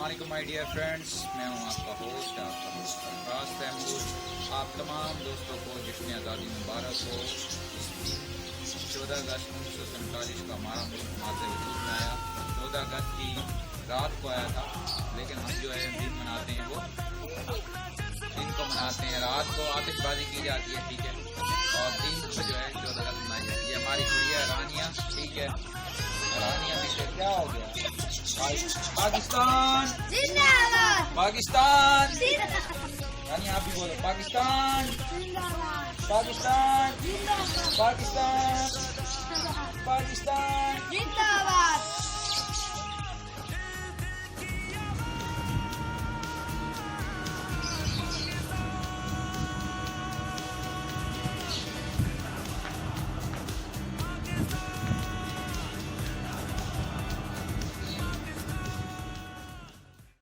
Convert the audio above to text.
अस्सलामुअलैकुम my dear friends, मैं हूं आपका होस्ट फरहाद तैमूर। आप तमाम दोस्तों को जश्न आज़ादी मुबारक हो। 14 अगस्त 1947 का हमारा मुल्क हमारे वजूद में आया। 14 अगस्त की रात को आया था, लेकिन हम जो है दिन मनाते हैं वो दिन को मनाते हैं, रात को आतिशबाजी की जाती है, ठीक है, और दिन को जो है 14 अगस्त मनाई जाती है। हमारी गुड़िया रानिया, ठीक है, रानिया में से क्या हो गया? पाकिस्तान जिंदाबाद, पाकिस्तान। जिंदाबाद, रानिया आप भी बोलो पाकिस्तान जिंदाबाद, पाकिस्तान जिंदाबाद, पाकिस्तान जिंदाबाद। पाकिस्तान।